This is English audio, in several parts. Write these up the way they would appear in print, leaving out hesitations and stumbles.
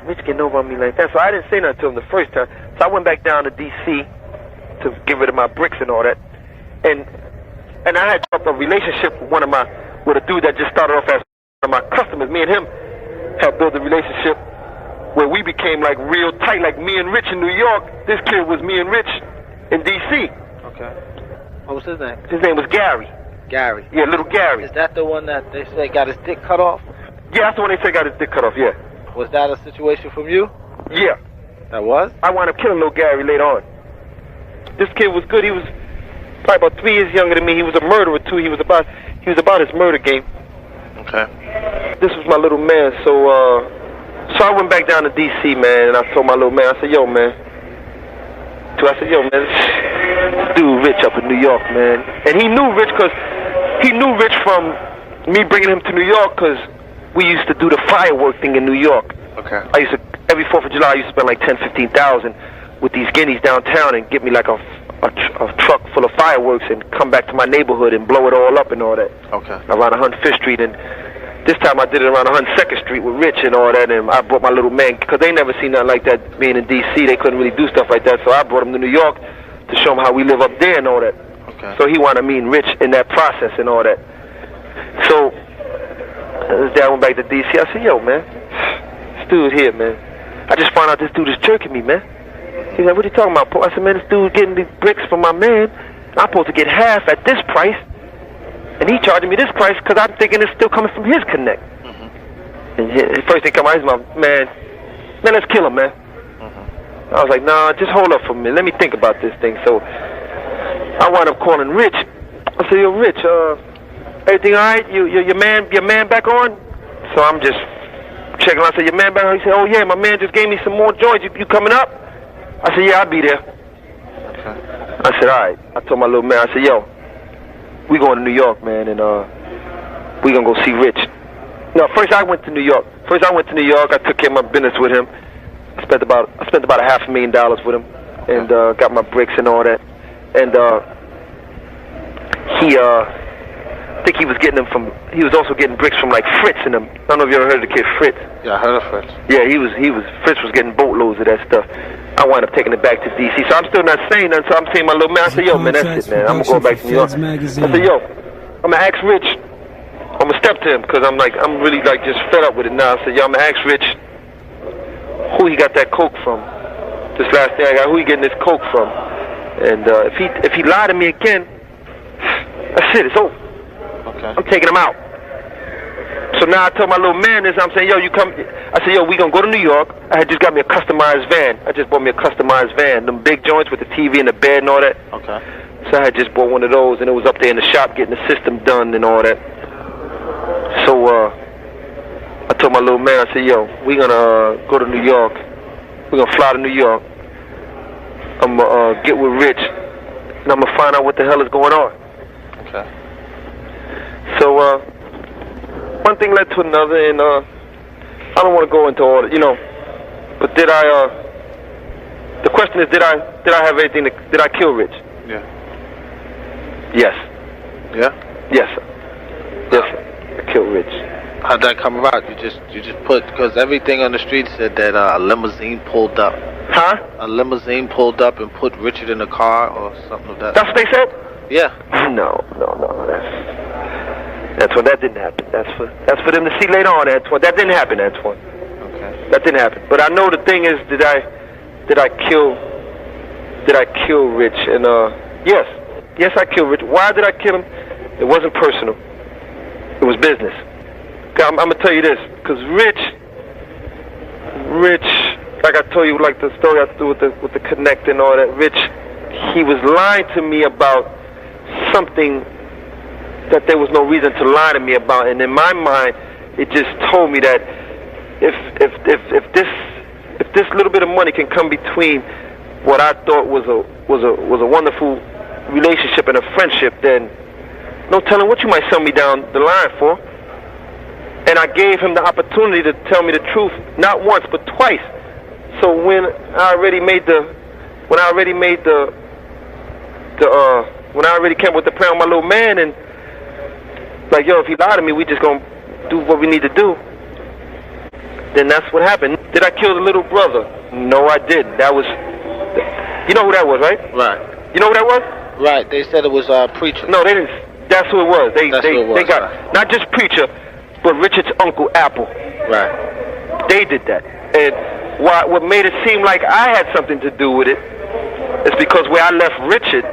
Rich getting over on me like that. So I didn't say nothing to him the first time. So I went back down to D.C. to get rid of my bricks and all that. And I had developed a relationship with a dude that just started off as one of my customers. Me and him had built a relationship where we became like real tight, like me and Rich in New York. This kid was me and Rich in D.C. Okay. What was his name? His name was Gary. Gary. Yeah, little Gary. Is that the one that they say got his dick cut off? Yeah, that's the one they say got his dick cut off, yeah. Was that a situation from you? Yeah. That was? I wound up killing little Gary later on. This kid was good. He was probably about 3 years younger than me. He was a murderer too. He was about his murder game. Okay. This was my little man. So I went back down to D.C., man, and I told my little man, I said, yo, man, this dude Rich up in New York, man. And he knew Rich from me bringing him to New York because we used to do the firework thing in New York. Okay. Every 4th of July, I used to spend like 10, 15,000 with these guineas downtown and get me like a truck full of fireworks and come back to my neighborhood and blow it all up and all that. Okay. Around 105th Street, and this time I did it around 102nd Street with Rich and all that, and I brought my little man, because they never seen nothing like that being in D.C. They couldn't really do stuff like that, so I brought him to New York to show him how we live up there and all that. Okay. So he wanted me and Rich in that process and all that. So this day I went back to D.C. I said, yo, man, this dude here, man, I just found out this dude is jerking me, man. He's like, what are you talking about, Paul? I said, man, this dude getting these bricks from my man. I'm supposed to get half at this price, and he charging me this price because I'm thinking it's still coming from his connect. Mm-hmm. And the first thing come out, he's my man, let's kill him, man. Mm-hmm. I was like, nah, just hold up for a minute. Let me think about this thing. So I wound up calling Rich. I said, yo, Rich, everything all right? Your man back on? So I'm just checking. I said, your man back on? He said, oh yeah, my man just gave me some more joints. You coming up? I said, yeah, I'll be there. Okay. I said, all right. I told my little man, I said, yo, we going to New York, man, and we gonna go see Rich. No, first I went to New York. I took care of my business with him. I spent about $500,000 with him, and got my bricks and all that. And I think he was also getting bricks from like Fritz and them. I don't know if you ever heard of the kid Fritz. Yeah, I heard of Fritz. Yeah, Fritz was getting boatloads of that stuff. I wound up taking it back to D.C. So I'm still not saying nothing. So I'm saying my little man, I said, yo, man, that's it, man. I'm going back to New York. I said, yo, I'm going to ask Rich. I'm going to step to him because I'm really like just fed up with it now. I said, yo, I'm going to ask Rich who he got that coke from. This last thing I got, who he getting this coke from. And if he lied to me again, that's it, it's over. Okay. I'm taking him out. So now I told my little man this. I'm saying, yo, you come. I said, yo, we gonna go to New York. I had just got me a customized van. I just bought me a customized van. Them big joints with the TV and the bed and all that. Okay. So I had just bought one of those, and it was up there in the shop getting the system done and all that. So I told my little man, I said, yo, we gonna go to New York. We're gonna fly to New York. I'm gonna get with Rich, and I'm gonna find out what the hell is going on. Okay. So one thing led to another, and I don't want to go into all that, but did I, the question is, did I have anything, did I kill Rich? Yeah. Yes. Yeah? Yes, sir. Yes, sir. I killed Rich. How'd that come about? You just put, because everything on the street said that a limousine pulled up. Huh? A limousine pulled up and put Richard in the car or something like that. That's what they said? Yeah. No. That's what that didn't happen. That's for them to see later on. That didn't happen. Okay. That didn't happen. But I know the thing is, did I kill Rich? And yes, I killed Rich. Why did I kill him? It wasn't personal. It was business. I'm gonna tell you this, because Rich, like I told you, like the story I told with the connect and all that. Rich, he was lying to me about something that there was no reason to lie to me about, and in my mind, it just told me that if this little bit of money can come between what I thought was a wonderful relationship and a friendship, then no telling what you might sell me down the line for. And I gave him the opportunity to tell me the truth, not once but twice. So when I already came with the plan with my little man, and like, yo, if he lied to me, we just gonna do what we need to do. then that's what happened. Did I kill the little brother? No, I didn't. That was, you know who that was, right? Right. You know who that was? Right. They said it was Preacher. No, they didn't. That's who it was. They got right. not just Preacher, but Richard's uncle Apple. Right. They did that. And what made it seem like I had something to do with it is because where I left Richard,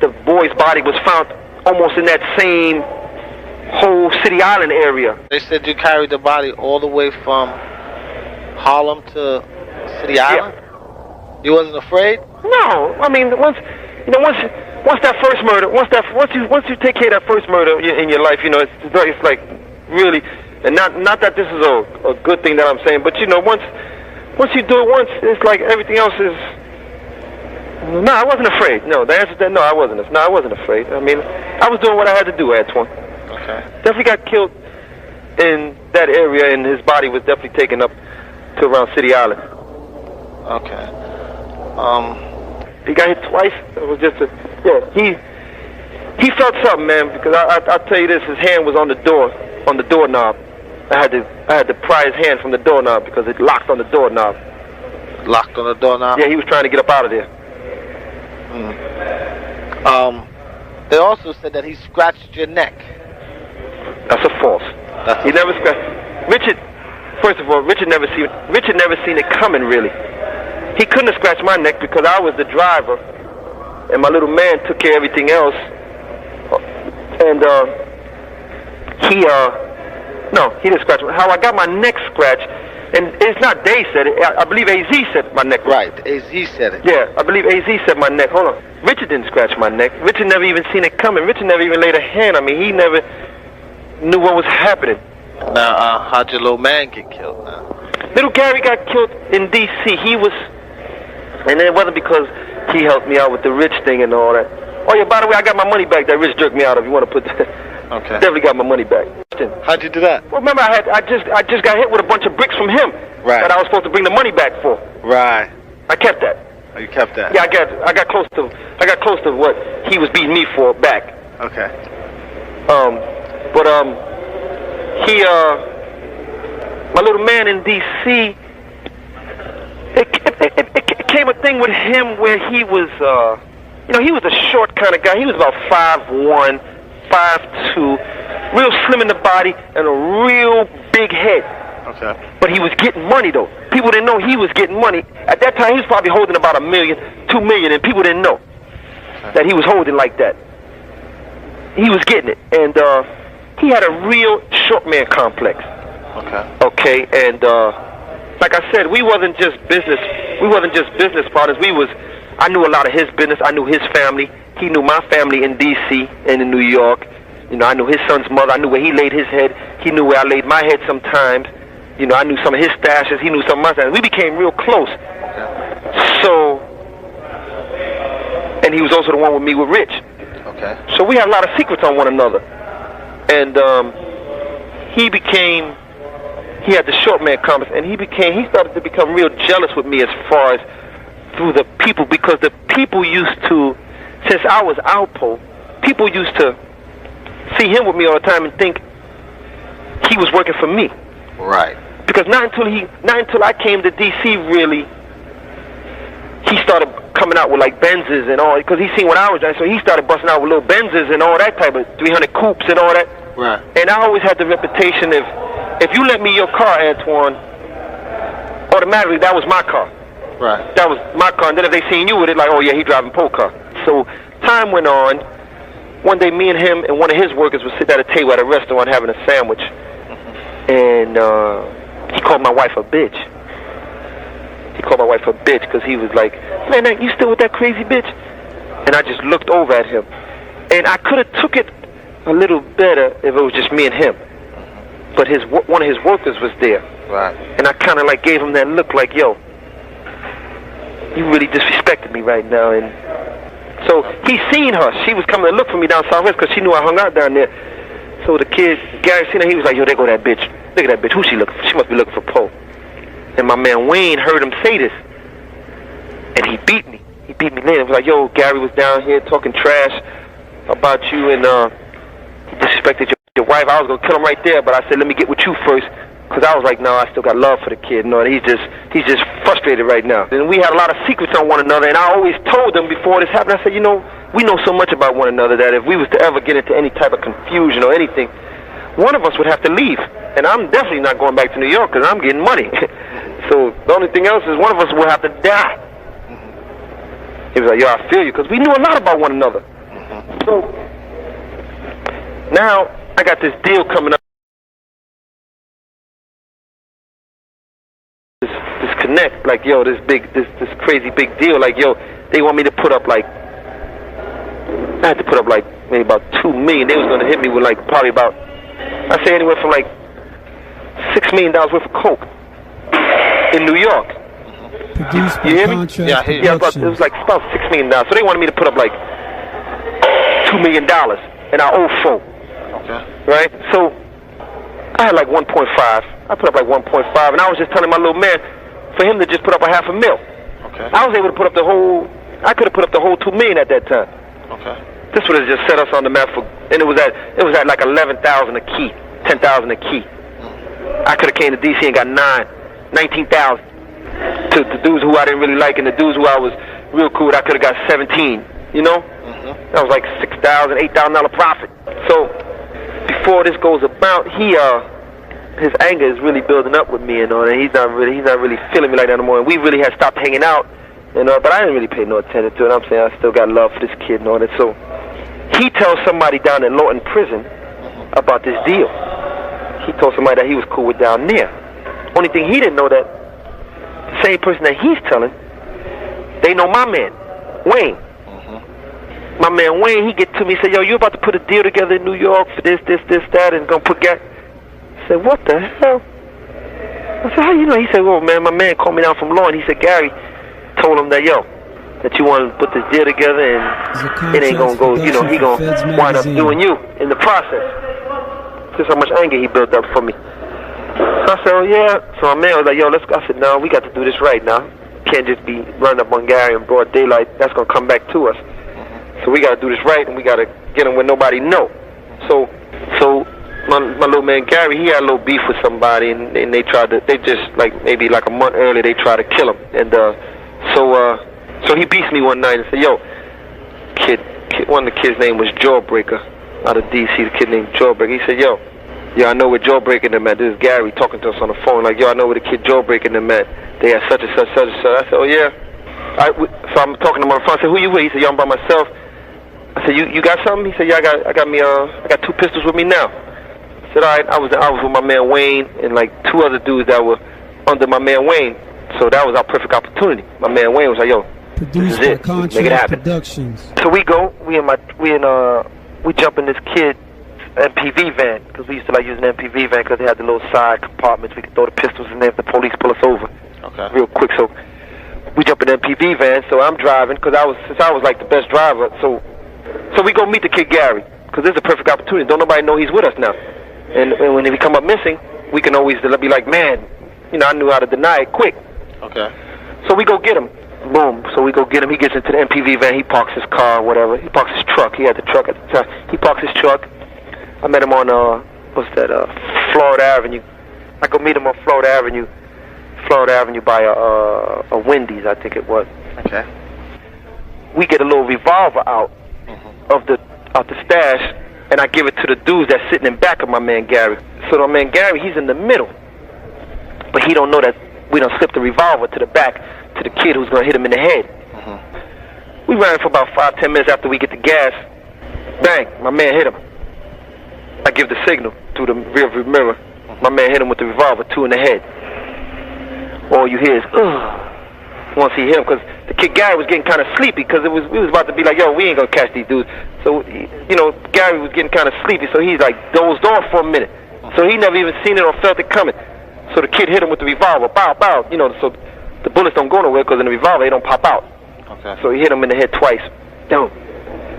the boy's body was found almost in that same whole City Island area. They said you carried the body all the way from Harlem to City Island? Yeah. You wasn't afraid? No. I mean, once that first murder, once you take care of that first murder in your life, you know, it's like really, and not that this is a good thing that I'm saying, but you know, once you do it once, it's like everything else is. No, I wasn't afraid. No, the answer to that, no, I wasn't afraid. I mean, I was doing what I had to do, Antoine. Okay. Definitely got killed in that area, and his body was definitely taken up to around City Island. Okay. He got hit twice. It was just he felt something, man, because I'll tell you this, his hand was on the doorknob. I had to pry his hand from the doorknob because it locked on the doorknob. Locked on the doorknob? Yeah, he was trying to get up out of there. They also said that he scratched your neck. That's a false. He never scratched. Richard, first of all, Richard never seen it coming, really. He couldn't have scratched my neck because I was the driver, and my little man took care of everything else. And he didn't scratch me. How I got my neck scratched, and it's not they said it. I believe AZ said my neck. Right, AZ said it. Yeah, I believe AZ said my neck. Hold on. Richard didn't scratch my neck. Richard never even seen it coming. Richard never even laid a hand on me. He never knew what was happening. Now, how'd your little man get killed now? Little Gary got killed in D.C. And it wasn't because he helped me out with the Rich thing and all that. Oh yeah, by the way, I got my money back that Rich jerked me out of. You want to put that? Okay. Definitely got my money back. How'd you do that? Well, remember I just got hit with a bunch of bricks from him. Right. That I was supposed to bring the money back for. Right. I kept that. Oh, you kept that? Yeah, I got close to what he was beating me for back. Okay. My little man in D.C. It came a thing with him where he was, he was a short kind of guy. He was about 5'1", 5'2", real slim in the body and a real big head. Okay. But he was getting money though. People didn't know he was getting money. At that time, he was probably holding about $1 million, $2 million, and people didn't know that he was holding like that. He was getting it, and he had a real short man complex. Okay, and like I said, we wasn't just business partners. I knew a lot of his business. I knew his family. He knew my family in D.C. and in New York. You know, I knew his son's mother. I knew where he laid his head. He knew where I laid my head sometimes. You know, I knew some of his stashes. He knew some of my stashes. We became real close. So, and he was also the one with me with Rich. Okay. So we had a lot of secrets on one another. And he had the short man complex, and he started to become real jealous with me as far as through the people, because the people used to, since I was Alpo, people used to see him with me all the time and think he was working for me. Right. Because not until I came to D.C. really, he started coming out with like Benzes and all, because he seen what I was doing, so he started busting out with little Benzes and all that type of 300 coupes and all that. Right. And I always had the reputation if you lent me your car, Antoine, automatically that was my car. Right. That was my car. And then if they seen you with it, like, oh yeah, he driving Poe car. So time went on. One day, me and him and one of his workers would sit at a table at a restaurant having a sandwich, and he called my wife a bitch. He called my wife a bitch because he was like, man, you still with that crazy bitch? And I just looked over at him, and I could have took it a little better if it was just me and him. But one of his workers was there. Right. And I kind of like gave him that look like, yo, you really disrespected me right now. And so he seen her. She was coming to look for me down Southwest because she knew I hung out down there. So the kid, Gary, seen her. He was like, yo, there go that bitch. Look at that bitch. Who she looking for? She must be looking for Poe. And my man Wayne heard him say this. And he beat me. He beat me later. He was like, yo, Gary was down here talking trash about you, and he disrespected your your wife, I was going to kill him right there, but I said, let me get with you first, because I was like, no, I still got love for the kid. No, he's just frustrated right now. And we had a lot of secrets on one another, and I always told them before this happened, I said, you know, we know so much about one another that if we was to ever get into any type of confusion or anything, one of us would have to leave. And I'm definitely not going back to New York because I'm getting money. So the only thing else is one of us will have to die. He was like, yo, I feel you, because we knew a lot about one another. So now I got this deal coming up. This connect, like, yo, this crazy big deal. Like, yo, they want me to put up like, I had to put up like maybe about $2 million. They was gonna hit me with like probably about, I say anywhere from like $6 million worth of coke in New York. Produced by you hear me? Yeah, it was like about $6 million. So they wanted me to put up like $2 million, and I owe $4. Okay. Right? So I had like 1.5. I put up like 1.5, and I was just telling my little man for him to just put up a $500,000. Okay. I was able to put up the whole. I could have put up the whole $2 million at that time. Okay. This would have just set us on the map for, and it was at like 11,000 a key, 10,000 a key. I could have came to DC and got 19,000. To the dudes who I didn't really like and the dudes who I was real cool with, I could have got 17. You know, that was like $6,000, $8,000 profit. So before this goes about, his anger is really building up with me, you know, and he's not really feeling me like that anymore. And we really had stopped hanging out, you know, but I didn't really pay no attention to it. I'm saying I still got love for this kid and all that. So he tells somebody down in Lawton prison about this deal. He told somebody that he was cool with down there. Only thing he didn't know that the same person that he's telling, they know my man, Wayne. My man Wayne, he get to me and say, yo, you about to put a deal together in New York for this, that, and gonna put gas. I said, what the hell? I said, how you know? He said, well, man, my man called me down from law, and he said, Gary told him that, yo, that you want to put this deal together, and it ain't gonna go, you know, he gonna wind up doing you in the process. Just how much anger he built up for me. So I said, oh, yeah. So my man was like, yo, let's go. I said, no, we got to do this right now. Can't just be running up on Gary in broad daylight. That's gonna come back to us. So we got to do this right, and we got to get him where nobody know. So my little man Gary, he had a little beef with somebody, and they just like maybe like a month earlier, they tried to kill him. And so he beats me one night and said, yo, kid, one of the kids' name was Jawbreaker out of D.C., the kid named Jawbreaker. He said, yo, I know where Jawbreaker them at. This is Gary talking to us on the phone. Like, yo, I know where the kid Jawbreaker them at. They had such and such, such and such. I said, oh, yeah. So I'm talking to him on the phone. I said, who you with? He said, yo, I'm by myself. I said, you got something? He said, yeah, I got 2 pistols with me now. I said, all right. I was with my man Wayne and like 2 other dudes that were under my man Wayne. So that was our perfect opportunity. My man Wayne was like, yo, this is it. Make it happen. Productions. So we jump in this kid's MPV van, because we used to like using an MPV van because they had the little side compartments. We could throw the pistols in there if the police pull us over. Okay. Real quick. So we jump in the MPV van. So I'm driving because since I was like the best driver. So we go meet the kid Gary, because this is a perfect opportunity. Don't nobody know he's with us now. And when he come up missing, we can always be like, man, you know, I knew how to deny it quick. Okay. So we go get him. Boom. So we go get him. He gets into the MPV van. He parks his car, whatever. He parks his truck. He had the truck at the time. He parks his truck. I met him on, Florida Avenue. I go meet him on Florida Avenue by a Wendy's, I think it was. Okay. We get a little revolver out of the stash, and I give it to the dudes that's sitting in back of my man Gary. So my man Gary, he's in the middle, but he don't know that we done slipped the revolver to the back to the kid who's gonna hit him in the head. We ran for about 5-10 minutes after we get the gas. Bang! My man hit him. I give the signal through the rearview mirror. My man hit him with the revolver, 2 in the head. All you hear is, ugh, once he hit him, because the kid Gary was getting kind of sleepy, because we was about to be like, yo, we ain't gonna catch these dudes. So, you know, Gary was getting kind of sleepy, so he's like dozed off for a minute. So he never even seen it or felt it coming. So the kid hit him with the revolver, bow, bow, you know, so the bullets don't go nowhere, because in the revolver, they don't pop out. Okay. So he hit him in the head twice. Down.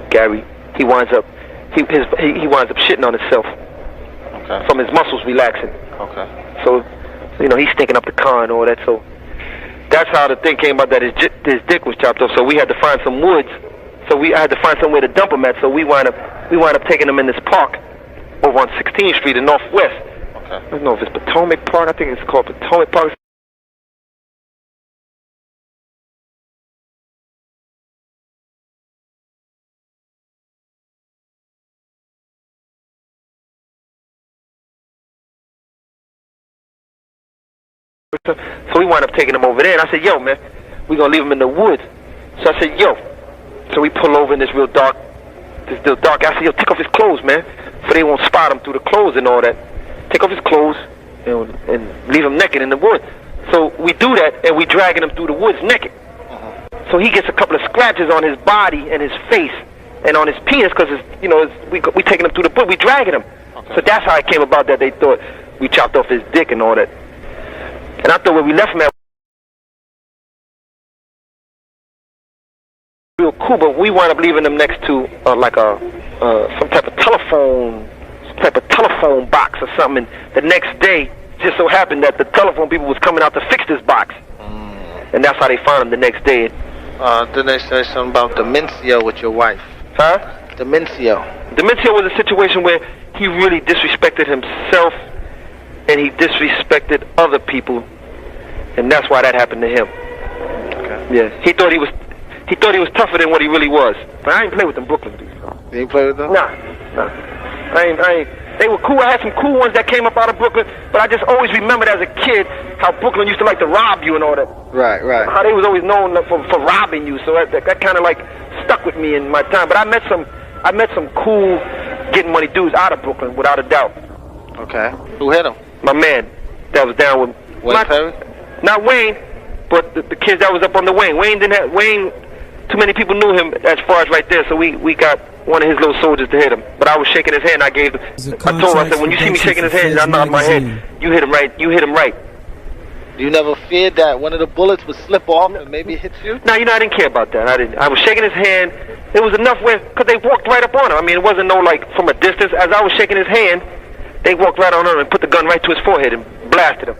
Gary, he winds up shitting on himself. Okay. From his muscles relaxing. Okay. So, you know, he's stinking up the car and all that. So that's how the thing came about, that his dick was chopped off. So we had to find some woods. So I had to find somewhere to dump him at. So we wind up taking him in this park over on 16th Street in Northwest. Okay. I don't know if it's Potomac Park. I think it's called Potomac Park. So we wound up taking him over there, and I said, yo, man, we gonna leave him in the woods. So I said, yo. So we pull over in this real dark. I said, yo, take off his clothes, man, so they won't spot him through the clothes and all that. Take off his clothes and leave him naked in the woods. So we do that, and we dragging him through the woods naked. So he gets a couple of scratches on his body and his face and on his penis because we taking him through the woods. We dragging him. Okay. So that's how it came about that they thought we chopped off his dick and all that. And I thought where we left him at real cool, but we wound up leaving him next to some type of telephone box or something. And the next day, just so happened that the telephone people was coming out to fix this box, and that's how they found him the next day. Didn't they say something about dementia with your wife? Huh? Dementia. Dementia was a situation where he really disrespected himself, and he disrespected other people, and that's why that happened to him. Okay. Yeah, he thought he was tougher than what he really was. But I ain't play with them Brooklyn dudes. You ain't play with them? Nah. I ain't. They were cool. I had some cool ones that came up out of Brooklyn, but I just always remembered as a kid how Brooklyn used to like to rob you and all that. Right. How they was always known for robbing you. So that kind of like stuck with me in my time. But I met some cool getting money dudes out of Brooklyn without a doubt. Okay. Who hit him? My man that was down with Wayne Perry? Not Wayne, but the kids that was up on the Wayne. Wayne. Too many people knew him as far as right there, so we got one of his little soldiers to hit him. But I was shaking his hand. I told him, I said, when you see me shaking his hand, I nod my head. You hit him right. You never feared that one of the bullets would slip off and maybe hit you? No, I didn't care about that. I was shaking his hand. It was enough because they walked right up on him. I mean, it wasn't no like from a distance. As I was shaking his hand, they walked right on him and put the gun right to his forehead and blasted him.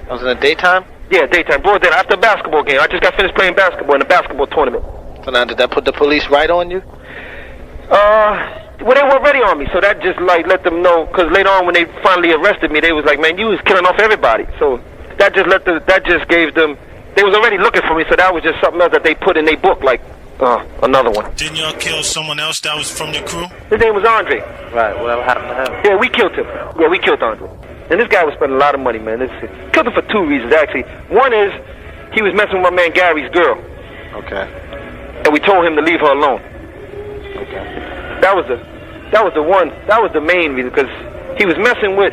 That was in the daytime? Yeah, daytime. Broad day after a basketball game. I just got finished playing basketball in a basketball tournament. So now, did that put the police right on you? Well, they were ready on me, so that just like let them know. Because later on, when they finally arrested me, they was like, "Man, you was killing off everybody." So that just gave them. They was already looking for me, so that was just something else that they put in their book, like another one. Didn't y'all kill someone else that was from your crew? His name was Andre. Right. Whatever happened to him? Yeah, we killed him. Yeah, we killed Andre. And this guy was spending a lot of money, man. Killed him for two reasons, actually. One is he was messing with my man Gary's girl. Okay. And we told him to leave her alone. Okay. That was the main reason, because he was messing with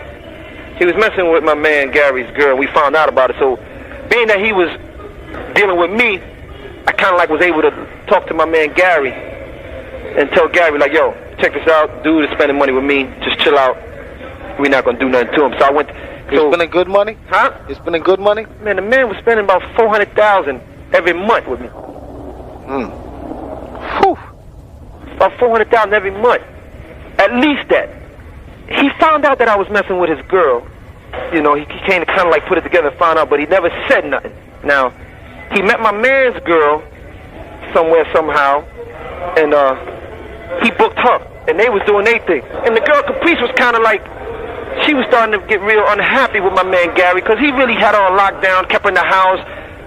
my man Gary's girl. We found out about it. So being that he was dealing with me, I kind of like was able to talk to my man Gary and tell Gary like, yo, check this out. Dude is spending money with me. Just chill out. We're not gonna do nothing to him. So I went. He's spending good money? Huh? He's spending good money? Man, the man was spending about $400,000 every month with me. Whew. About $400,000 every month. At least that. He found out that I was messing with his girl. You know, he came to kind of like put it together and found out, but he never said nothing. Now, he met my man's girl somewhere, somehow, and he booked her, and they was doing their thing. And the girl, Caprice, was kind of like, she was starting to get real unhappy with my man Gary, because he really had her on lockdown, kept her in the house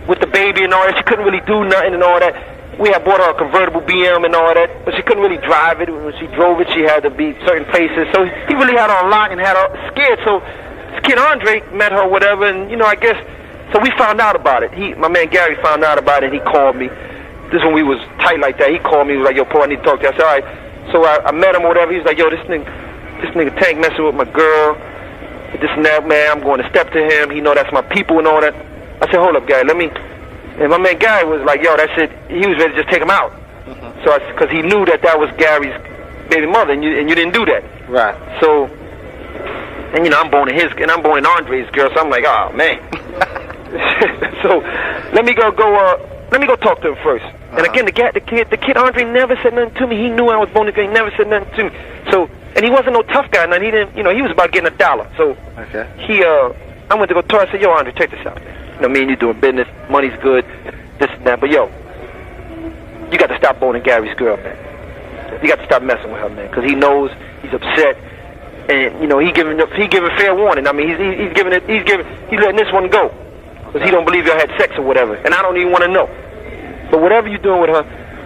with the baby and all that. She couldn't really do nothing and all that. We had bought her a convertible BM and all that, but she couldn't really drive it. When she drove it, she had to be certain places. So he really had her on lock and had her scared. So this kid Andre met her or whatever, and, you know, I guess, so we found out about it. My man Gary found out about it, and he called me. This is when we was tight like that. He called me, he was like, yo, Paul, I need to talk to you. I said, all right. So I met him or whatever. He was like, yo, this nigga Tank messing with my girl. This and that, man. I'm going to step to him. He know that's my people and all that. I said, hold up, Gary, let me. And my man Gary was like, yo, that shit, he was ready to just take him out. So, because he knew that was Gary's baby mother, and you didn't do that. Right. So, and, you know, I'm boning Andre's girl, so I'm like, oh, man. So, let me go talk to him first. And again, the kid Andre never said nothing to me. He knew I was boning, he never said nothing to me. So, and he wasn't no tough guy, and he didn't, you know, he was about getting $1. So, okay. I went to go talk. I said, yo, Andre, check this out, man. You know, me and you doing business, money's good, this and that, but yo, you got to stop boning Gary's girl, man. You got to stop messing with her, man, because he knows, he's upset. And you know, he giving fair warning. I mean, he's letting this one go because he don't believe y'all had sex or whatever. And I don't even want to know. But whatever you're doing with her,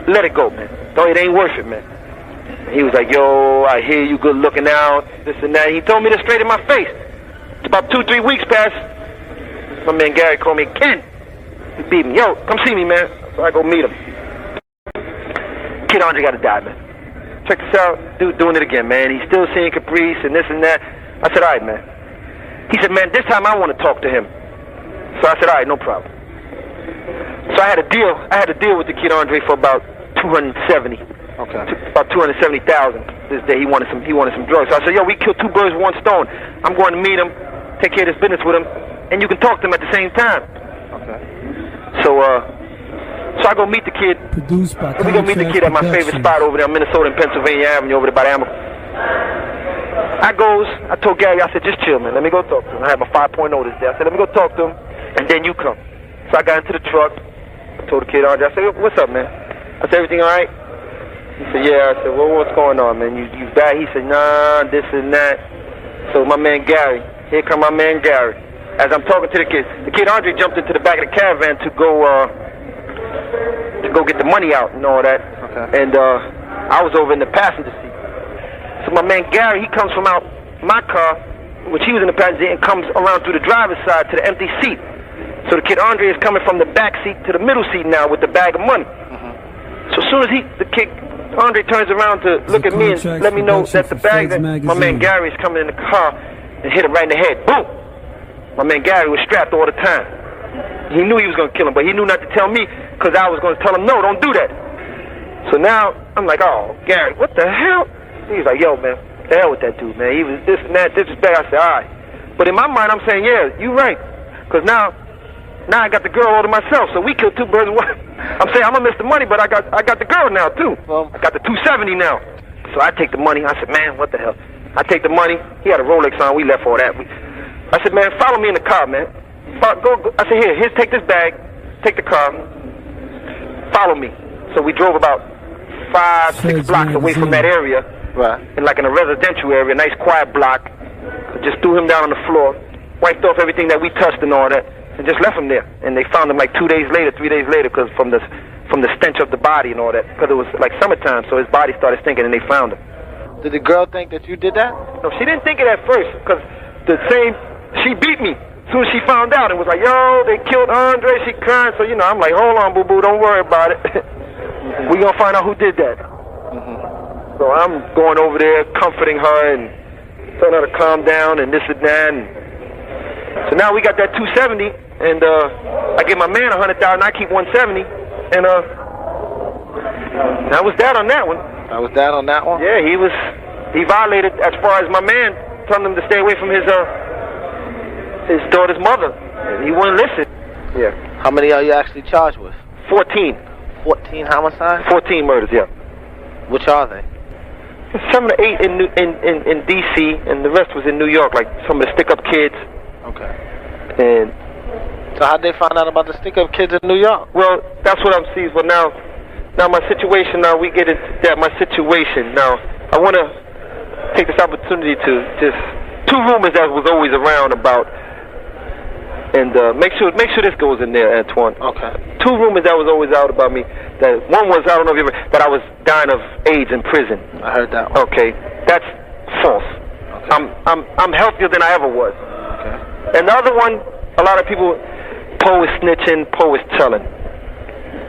let it go, man. It ain't worth it, man. And he was like, yo, I hear you good looking out, this and that. He told me this straight in my face. It's about 2-3 weeks past. My man Gary called me, Ken. He beat me. Yo, come see me, man. So I go meet him. Kid Andre got to die, man. Check this out. Dude doing it again, man. He's still seeing Caprice and this and that. I said, all right, man. He said, man, this time I want to talk to him. So I said, all right, no problem. So I had a deal with the Kid Andre for about 270. Okay. About 270,000 this day. He wanted some drugs. So I said, yo, we killed 2 birds with 1 stone. I'm going to meet him, take care of this business with him, and you can talk to him at the same time. Okay. So I go meet the kid. Produced by We go meet the kid at my favorite spot over there, Minnesota and Pennsylvania Avenue, over there by the Ammo. I told Gary, I said, just chill, man. Let me go talk to him. I had my 5.0 this day. I said, let me go talk to him, and then you come. So I got into the truck. I told the kid, Andre, I said, what's up, man? I said, everything all right? He said, yeah. I said, well, what's going on, man? You bad? He said, nah, this and that. So my man Gary, here come my man Gary. As I'm talking to the kid Andre jumped into the back of the caravan to go get the money out and all that. Okay. And I was over in the passenger seat. So my man Gary, he comes from out my car, which he was in the passenger seat, and comes around through the driver's side to the empty seat. So the kid Andre is coming from the back seat to the middle seat now with the bag of money. So as soon as the kid Andre turns around to look at me and let me know that the bag that my man Gary is coming in the car and hit him right in the head. Boom! My man Gary was strapped all the time. He knew he was going to kill him, but he knew not to tell me because I was going to tell him, no, don't do that. So now I'm like, oh, Gary, what the hell? He was like, yo, man, what the hell with that dude, man? He was this and that, disrespect. I said, all right. But in my mind, I'm saying, yeah, you're right. Because now I got the girl all to myself, so we killed 2 birds with 1. I'm saying I'm gonna miss the money, but I got the girl now too. Well, I got the 270 now. So I take the money. I said, man, what the hell? I take the money. He had a Rolex on. We left all that. I said, man, follow me in the car, man. Go. I said, here, take this bag, take the car, follow me. So we drove about 5-6 blocks away from that area, right? In a residential area, nice quiet block. Just threw him down on the floor, wiped off everything that we touched and all that. And just left him there, and they found him like 2 days later, 3 days later, because from the stench of the body and all that, because it was like summertime, so his body started stinking, and they found him. Did the girl think that you did that? No, she didn't think it at first, because she beat me as soon as she found out, and was like, yo, they killed Andre. She crying, so I'm like, hold on, boo boo, don't worry about it. We gonna find out who did that. So I'm going over there, comforting her and telling her to calm down and this and that. And so now we got that 270. And I give my man 100,000. I keep 170, and that was that on that one. That was that on that one. Yeah, he violated as far as my man telling him to stay away from his daughter's mother. And he wouldn't listen. Yeah. How many are you actually charged with? 14. 14 homicides. 14 murders. Yeah. Which are they? 7 or 8 in D.C. and the rest was in New York, like some of the stick-up kids. Okay. And. So how'd they find out about the stick-up kids in New York? Well, that's what I'm seeing. But now my situation, now we get into that, my situation. Now, I want to take this opportunity to just, 2 rumors that was always around about, and make sure this goes in there, Antoine. Okay. 2 rumors that was always out about me. That one was, I don't know if you ever, that I was dying of AIDS in prison. I heard that one. Okay. That's false. Okay. I'm healthier than I ever was. Okay. And the other one, a lot of people, Poe is snitching, Poe is telling.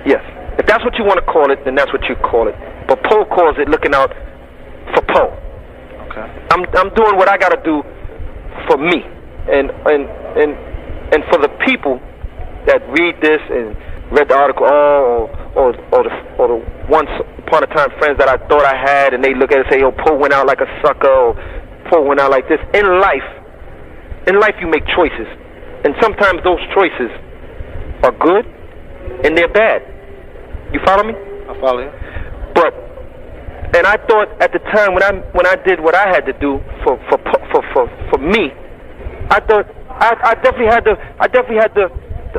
Yes. If that's what you want to call it, then that's what you call it. But Poe calls it looking out for Poe. Okay. I'm doing what I got to do for me, and for the people that read this and read the article, or the once upon a time friends that I thought I had, and they look at it and say, "Oh, Poe went out like a sucker," or "Poe went out like this." In life, you make choices. And sometimes those choices are good and they're bad. You follow me? I follow you. And I thought at the time when I did what I had to do for me, I thought I definitely had to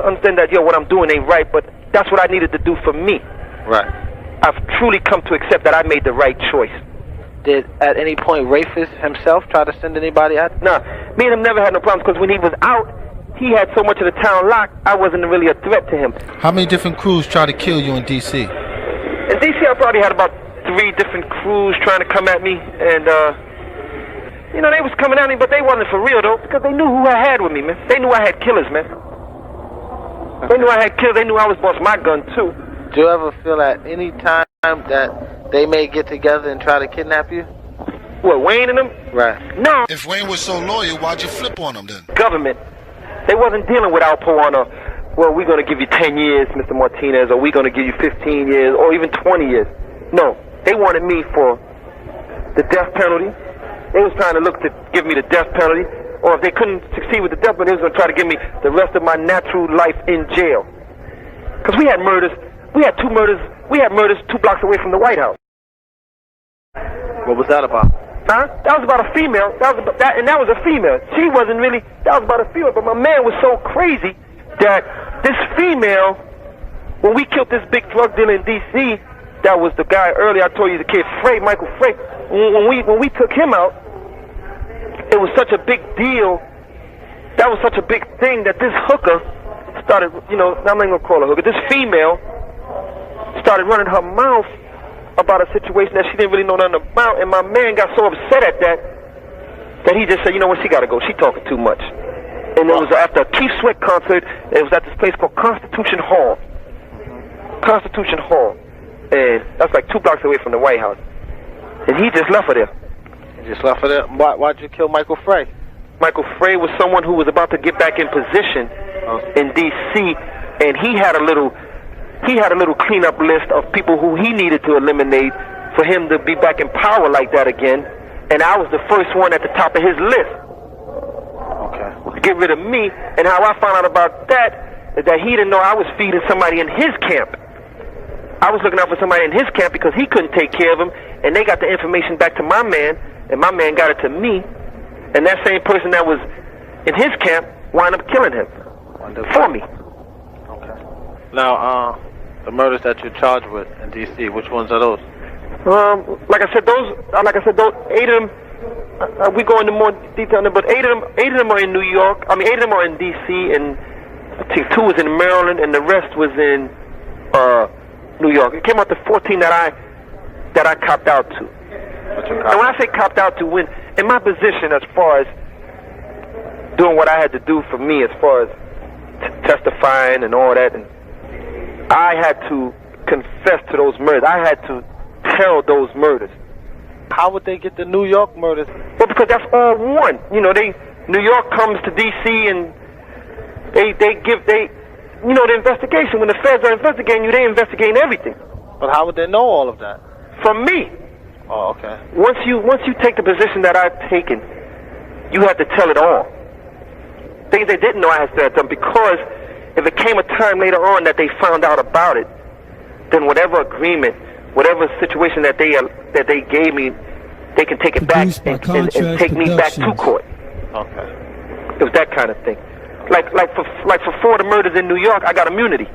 understand that what I'm doing ain't right, but that's what I needed to do for me. Right. I've truly come to accept that I made the right choice. Did at any point Rafis himself try to send anybody out? Nah, me and him never had no problems because when he was out, he had so much of the town locked, I wasn't really a threat to him. How many different crews tried to kill you in D.C.? In D.C., I probably had about 3 different crews trying to come at me, and, you know, they was coming at me, but they wasn't for real, though, because they knew who I had with me, man. They knew I had killers, man. They knew I had killers. They knew I was boss my gun, too. Do you ever feel at any time that they may get together and try to kidnap you? What, Wayne and them? Right. No. If Wayne was so loyal, why'd you flip on him then? Government. They wasn't dealing with Alpo on a, well, we're going to give you 10 years, Mr. Martinez, or we're going to give you 15 years, or even 20 years. No. They wanted me for the death penalty. They was trying to look to give me the death penalty, or if they couldn't succeed with the death penalty, they was going to try to give me the rest of my natural life in jail. Because we had murders. We had 2 murders. We had murders 2 blocks away from the White House. What was that about? Huh? That was about a female. That was about that, and that was a female. She wasn't really. That was about a female. But my man was so crazy that this female, when we killed this big drug dealer in D.C., that was the guy earlier. I told you the kid Frey, Michael Frey. When we took him out, it was such a big deal. That was such a big thing that this hooker started. You know, I'm not gonna call her hooker. This female started running her mouth about a situation that she didn't really know nothing about, and my man got so upset at that he just said, you know what, she gotta go. She talking too much. And it was after a Keith Sweat concert. It was at this place called Constitution Hall. Constitution Hall. And that's like 2 blocks away from the White House. And he just left her there. You just left her there? Why'd you kill Michael Frey? Michael Frey was someone who was about to get back in position in D.C., and he had a little cleanup list of people who he needed to eliminate for him to be back in power like that again. And I was the first one at the top of his list. Okay. To get rid of me. And how I found out about that is that he didn't know I was feeding somebody in his camp. I was looking out for somebody in his camp because he couldn't take care of him, and they got the information back to my man, and my man got it to me, and that same person that was in his camp wound up killing him for me. Okay. Now, the murders that you're charged with in D.C., which ones are those? Like I said, those 8 of them. We go into more detail, but 8 of them are in New York. I mean, 8 of them are in D.C., and I think 2 was in Maryland, and the rest was in New York. It came out to 14 that I copped out to. And when I say copped out to, when in my position as far as doing what I had to do for me, as far as testifying and all that, and I had to confess to those murders. I had to tell those murders. How would they get the New York murders? Well, because that's all one. You know, New York comes to D.C. and you know, the investigation. When the feds are investigating you, they investigate everything. But how would they know all of that? From me. Oh, okay. Once you take the position that I've taken, you have to tell it all. Things they didn't know I had said to them, because if it came a time later on that they found out about it, then whatever agreement, whatever situation that they gave me, they can take it back and take me back to court. Okay. It was that kind of thing. Like for 4 of the murders in New York, I got immunity.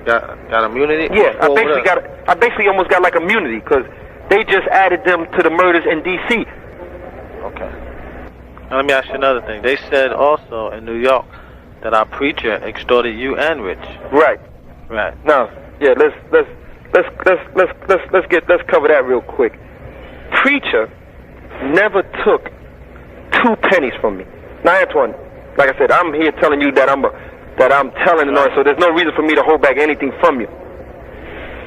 Got immunity? Yeah, I basically almost got like immunity because they just added them to the murders in D.C. Okay. Now let me ask you another thing. They said also in New York that our preacher extorted you and Rich. Right. Right. Now, yeah, let's cover that real quick. Preacher never took 2 pennies from me. Now, Antoine, like I said, I'm here telling you that I'm telling and all, so there's no reason for me to hold back anything from you.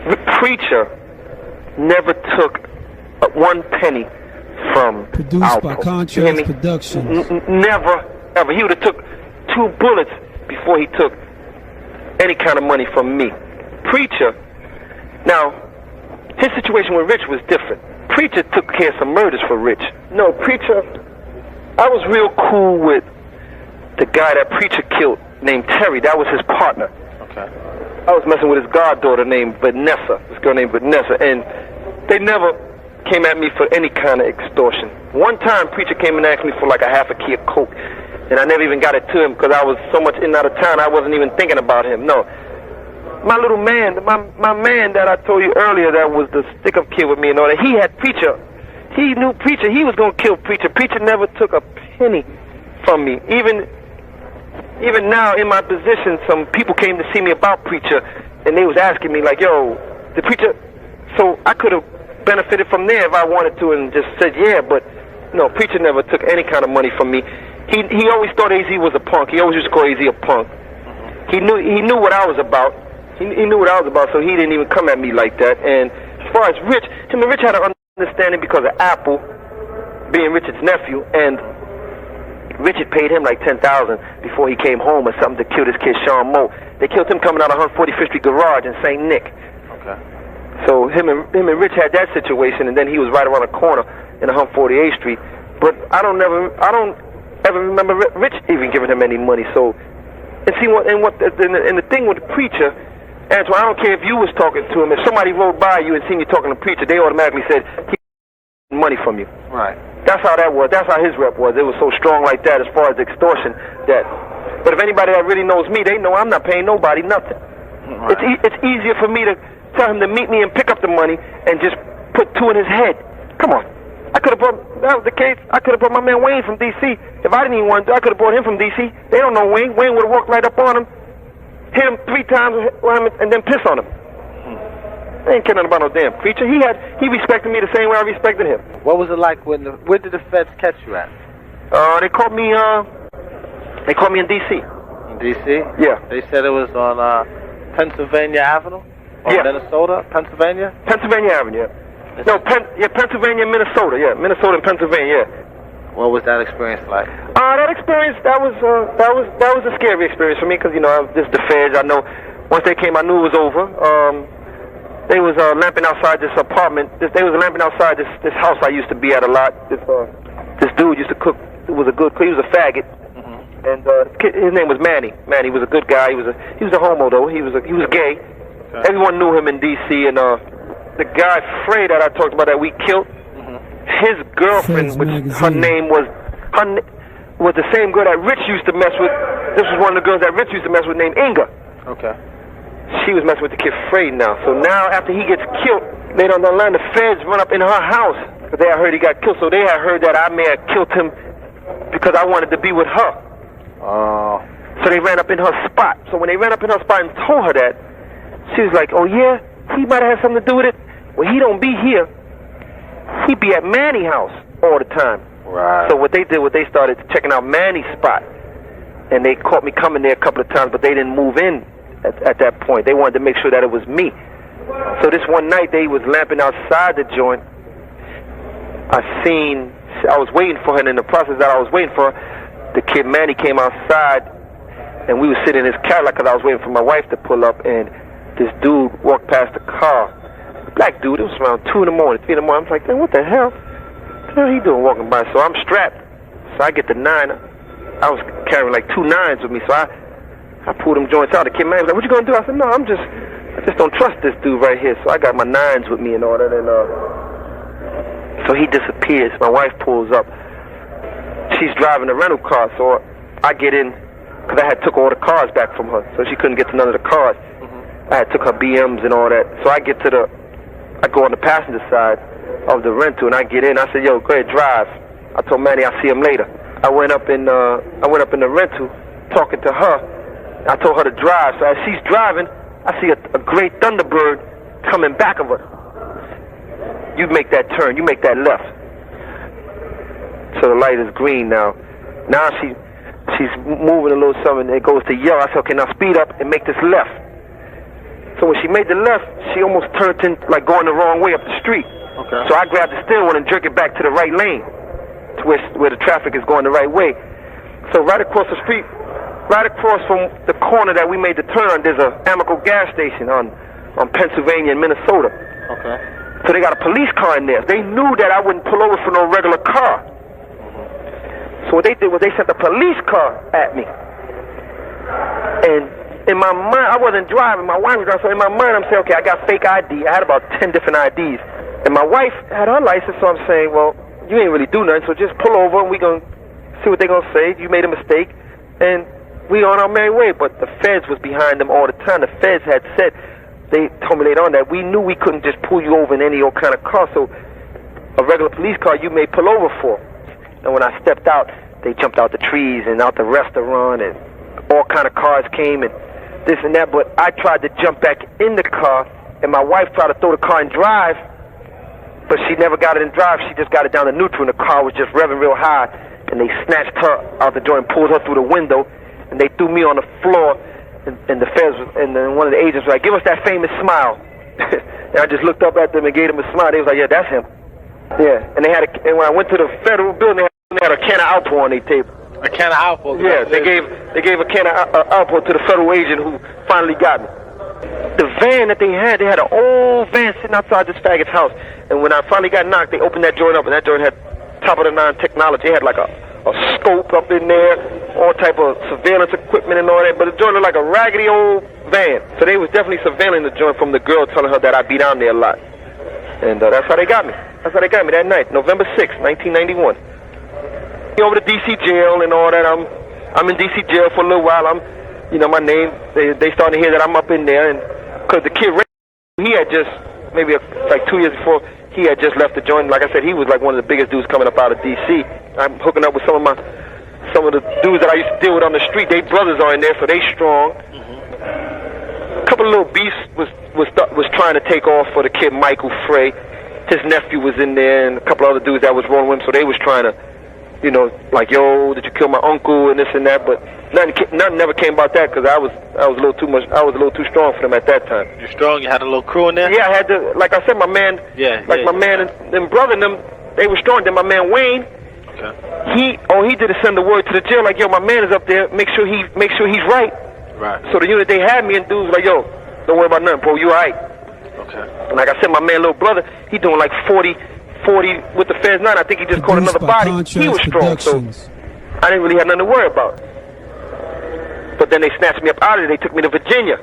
The preacher never took 1 penny from Produced Alpo. by Contrast Productions. Never, ever. He would have took 2 bullets before he took any kind of money from me. Preacher, now, his situation with Rich was different. Preacher took care of some murders for Rich. No, Preacher, I was real cool with the guy that Preacher killed named Terry. That was his partner. Okay. I was messing with his goddaughter named Vanessa, this girl named Vanessa, and they never came at me for any kind of extortion. One time, Preacher came and asked me for like a half a key of coke, and I never even got it to him because I was so much in and out of town, I wasn't even thinking about him. No. My little man, my man that I told you earlier that was the stick-up kid with me and all that, he had Preacher. He knew Preacher. He was going to kill Preacher. Preacher never took a penny from me. Even now in my position, some people came to see me about Preacher, and they was asking me like, yo, the Preacher... So I could have benefited from there if I wanted to and just said, yeah, but no, Preacher never took any kind of money from me. He always thought AZ was a punk. He always used to call AZ a punk. He knew what I was about. He knew what I was about, so he didn't even come at me like that. And as far as Rich, him and Rich had an understanding because of Apple being Richard's nephew, and Richard paid him like $10,000 before he came home or something to kill this kid Sean Moe. They killed him coming out of 145th Street Garage in St. Nick. Okay. So him and Rich had that situation, and then he was right around the corner in 148th Street. But I don't ever remember Rich even giving him any money. So, and see the thing with the Preacher, Antoine, I don't care if you was talking to him. If somebody rode by you and seen you talking to Preacher, they automatically said he money from you. Right. That's how that was. That's how his rep was. It was so strong like that as far as extortion. But if anybody that really knows me, they know I'm not paying nobody nothing. Right. It's easier for me to tell him to meet me and pick up the money and just put two in his head. Come on. I could have brought, that was the case, I could have brought my man Wayne from D.C. If I didn't even want to, I could have brought him from D.C. They don't know Wayne. Wayne would have walked right up on him, hit him 3 times, and then piss on him. They ain't care nothing about no damn Preacher. He respected me the same way I respected him. What was it like where did the feds catch you at? They caught me in D.C. In D.C.? Yeah. They said it was on Pennsylvania Avenue? Or yeah. Minnesota? Pennsylvania? Pennsylvania Avenue, yeah. No, Pennsylvania, Minnesota, yeah. Minnesota and Pennsylvania, yeah. What was that experience like? That experience, that was a scary experience for me because, this the feds. I know once they came, I knew it was over. They was lamping outside this apartment. They was lamping outside this house I used to be at a lot. This dude used to cook. He was a good cook. He was a faggot. Mm-hmm. And his name was Manny. Manny was a good guy. He was a homo though. He was gay. Okay. Everyone knew him in D.C. and the guy Frey that I talked about that we killed. Mm-hmm. His girlfriend, her name was the same girl that Rich used to mess with. This was one of the girls that Rich used to mess with named Inga. Okay. She was messing with the kid Frey now. So now after he gets killed, later on the line, the feds run up in her house because they had heard he got killed. So they had heard that I may have killed him because I wanted to be with her. Oh. So they ran up in her spot. So when they ran up in her spot and told her that, she was like, oh yeah, he might have had something to do with it. Well, he don't be here. He be at Manny's house all the time. Right. So what they did was they started checking out Manny's spot. And they caught me coming there a couple of times, but they didn't move in at that point. They wanted to make sure that it was me. So this one night they was lamping outside the joint. I was waiting for her, and in the process that I was waiting for her, the kid Manny came outside, and we were sitting in his Cadillac because I was waiting for my wife to pull up, and this dude walked past the car. Black dude, it was around 2 in the morning, 3 in the morning. I'm like, man, what the hell? What the hell he doing walking by? So I'm strapped. So I get the 9. I was carrying like 2 9s with me, so I pulled them joints out. The kid man was like, what you gonna do? I said, no, I just don't trust this dude right here. So I got my 9s with me and all that, and so he disappears. My wife pulls up. She's driving a rental car, so I get in, because I had took all the cars back from her, so she couldn't get to none of the cars. Mm-hmm. I had took her BMs and all that. So I go on the passenger side of the rental, and I get in. I said, yo, go ahead, drive. I told Manny I'll see him later. I went up in the rental, talking to her. I told her to drive. So as she's driving, I see a great Thunderbird coming back of her. You make that turn. You make that left. So the light is green now. Now she's moving a little something. It goes to yellow. I said, okay, now speed up and make this left. So when she made the left, she almost turned in, like going the wrong way up the street. Okay. So I grabbed the steering wheel and jerked it back to the right lane, to where the traffic is going the right way. So right across the street, right across from the corner that we made the turn, there's a Amoco gas station on Pennsylvania and Minnesota. Okay. So they got a police car in there. They knew that I wouldn't pull over for no regular car. Mm-hmm. So what they did was they sent a police car at me. And in my mind, I wasn't driving. My wife was driving. So in my mind, I'm saying, okay, I got fake ID. I had about 10 different IDs. And my wife had her license, so I'm saying, well, you ain't really do nothing, so just pull over and we gonna see what they gonna say. You made a mistake, and we on our merry way. But the feds was behind them all the time. The feds had said, they told me later on that we knew we couldn't just pull you over in any old kind of car. So a regular police car you may pull over for. And when I stepped out, they jumped out the trees and out the restaurant, and all kind of cars came and this and that. But I tried to jump back in the car, and my wife tried to throw the car in drive, but she never got it in drive. She just got it down to neutral, and the car was just revving real high. And they snatched her out the door and pulled her through the window, and they threw me on the floor. And the feds and then one of the agents was like, "Give us that famous smile." And I just looked up at them and gave them a smile. They was like, "Yeah, that's him." Yeah. And they had and when I went to the federal building, they had a can of Alpo on their table. A can of Alpo? Yeah, they gave a can of Alpo to the federal agent who finally got me. The van that they had an old van sitting outside this faggot's house. And when I finally got knocked, they opened that joint up, and that joint had top of the line technology. It had like a scope up in there, all type of surveillance equipment and all that, but the joint looked like a raggedy old van. So they was definitely surveilling the joint from the girl telling her that I'd be down there a lot. And that's how they got me. That's how they got me that night, November 6th, 1991. Over to D.C. jail and all that. I'm in D.C. jail for a little while. My name, they starting to hear that I'm up in there, and because the kid, he had just, maybe like 2 years before, he had just left the joint. Like I said, he was like one of the biggest dudes coming up out of D.C. I'm hooking up with some of the dudes that I used to deal with on the street. They brothers are in there, so they strong. A couple of little beefs was trying to take off for the kid Michael Frey. His nephew was in there, and a couple other dudes that was rolling with him, so they was trying to, like, "Yo, did you kill my uncle?" and this and that. But nothing never came about that, because I was a little too much. I was a little too strong for them at that time. You're strong. You had a little crew in there. Yeah, I had to. Like I said, my man. My man and brother and them, they were strong. Then my man Wayne. Okay. He did is send the word to the jail, like, "Yo, my man is up there. Make sure he's right." Right. So the unit they had me and dudes like, "Yo, don't worry about nothing, bro. You all right?" Okay. And like I said, my man, little brother, he doing like 40 with the feds now. I think he just caught another body. He was strong, so I didn't really have nothing to worry about. But then they snatched me up out of there. They took me to Virginia.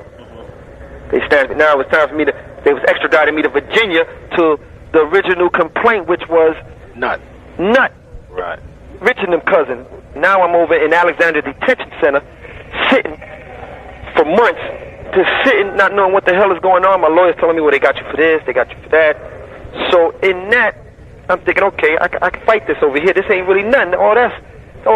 They snatched me. Now it was time for me they was extraditing me to Virginia to the original complaint, which was Nut. Right. Rich and them cousin. Now I'm over in Alexandria Detention Center, sitting for months, just sitting, not knowing what the hell is going on. My lawyer's telling me, well, they got you for this, they got you for that. So in that, I'm thinking, okay, I can fight this over here. This ain't really nothing. Oh,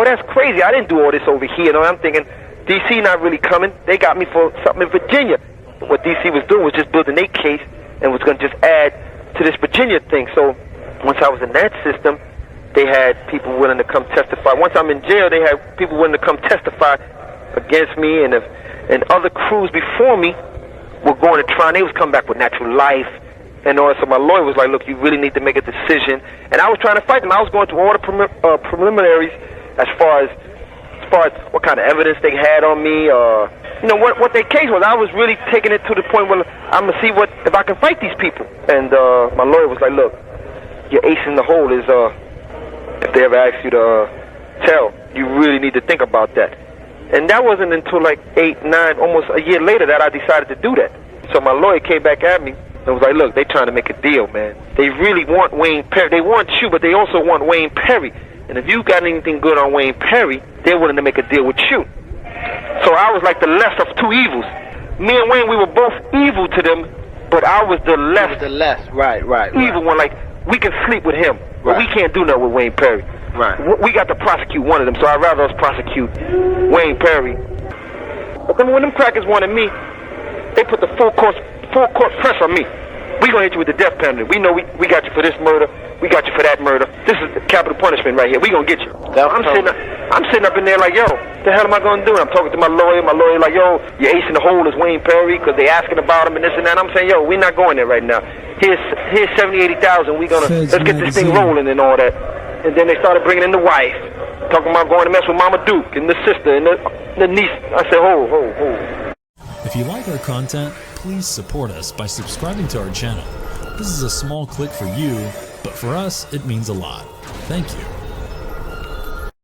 that's crazy. I didn't do all this over here. I'm thinking, D.C. not really coming. They got me for something in Virginia. What D.C. was doing was just building their case and was going to just add to this Virginia thing. So once I was in that system, they had people willing to come testify. Once I'm in jail, they had people willing to come testify against me, and other crews before me were going to try, and they was coming back with natural life and all that. So my lawyer was like, "Look, you really need to make a decision." And I was trying to fight them. I was going through all the preliminaries as far as what kind of evidence they had on me, what their case was. I was really taking it to the point where I'm gonna see if I can fight these people. And my lawyer was like, "Look, your ace in the hole is if they ever ask you to tell, you really need to think about that." And that wasn't until like 8, 9, almost a year later that I decided to do that. So my lawyer came back at me and was like, "Look, they trying to make a deal, man. They really want Wayne Perry. They want you, but they also want Wayne Perry. And if you got anything good on Wayne Perry, they're willing to make a deal with you." So I was like the less of two evils. Me and Wayne, we were both evil to them, but I was the less. Right. Evil one. Like, we can sleep with him, but we can't do nothing with Wayne Perry. Right. We got to prosecute one of them, so I'd rather us prosecute Wayne Perry. But then when them crackers wanted me, they put the full court press on me. We gonna hit you with the death penalty. We know we got you for this murder. We got you for that murder. This is the capital punishment right here. We gonna get you. I'm sitting up in there like, "Yo, the hell am I gonna do?" And I'm talking to my lawyer. My lawyer like, "Yo, your ace in the hole is Wayne Perry," because they asking about him and this and that. I'm saying, "Yo, we're not going there right now. Here's 70, 80,000. Let's get this thing rolling and all that." And then they started bringing in the wife, talking about going to mess with Mama Duke and the sister and the niece. I said, "Ho. If you like our content, please support us by subscribing to our channel. This is a small click for you, but for us, it means a lot. Thank you.